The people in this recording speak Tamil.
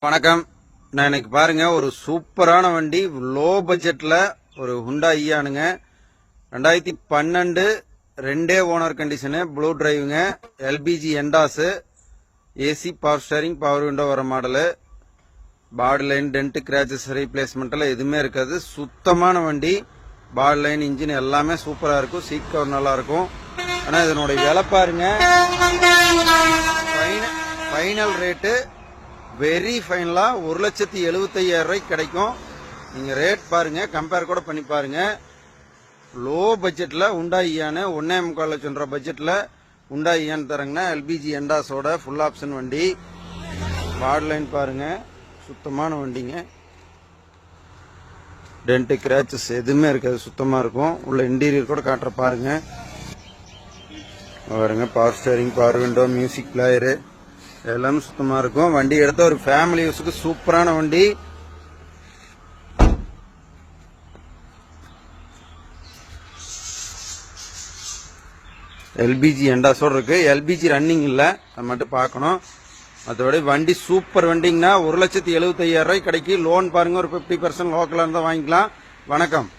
வணக்கம். நான் இன்னைக்கு பாருங்க ஒரு சூப்பரான வண்டி லோ பட்ஜெட்ல ஒரு ஹுண்டா ஈயானுங்க 2012 ரெண்டே ஓனர் கண்டிஷனு ப்ளூ டிரைவுங்க எல்பிஜி எண்டாஸ் AC power steering power window வர model body line dent scratches ரீப்ளேஸ்மெண்ட்ல எதுவுமே இருக்காது. சுத்தமான வண்டி. பாடி லைன் இன்ஜின் எல்லாமே சூப்பரா இருக்கும். சீட் கவர் நல்லா இருக்கும். ஆனா இதனுடைய விலை பாருங்க ஃபைனல் ரேட்டு வெரி ஃபைனலா 1,75,000 கிடைக்கும். நீங்க ரேட் பாருங்க, கம்பேர் கூட பண்ணி பாருங்க. லோ பட்ஜெட்ல ஹுண்டா ஈயானு 1.25 லட்சம் ரூபாய் பட்ஜெட்ல ஹுண்டா ஈயான் தரங்கன்னா எல்பிஜி எண்டாஸோட ஃபுல் ஆப்ஷன் வண்டி. பாடி லைன் பாருங்க, சுத்தமான வண்டிங்க. டென்ட் கிராச்சஸ் எதுவுமே இருக்காது, சுத்தமா இருக்கும். உள்ள இன்டீரியர் கூட காட்டுற பாருங்க. பாருங்க power steering power window music player எல்லாமே சுத்தமா இருக்கும். வண்டி எடுத்த ஒரு ஃபேமிலி யூஸுக்கு சூப்பரான வண்டி. எல்பிஜி எண்டாஸோட இருக்கு. எல்பிஜி ரன்னிங் இல்ல, அதை மட்டும் பார்க்கணும். மற்றபடி வண்டி சூப்பர் வண்டிங்கன்னா 1,75,000 கிடைக்கும். லோன் பாருங்க ஒரு 50% லோக்கலா இருந்தா வாங்கிக்கலாம். வணக்கம்.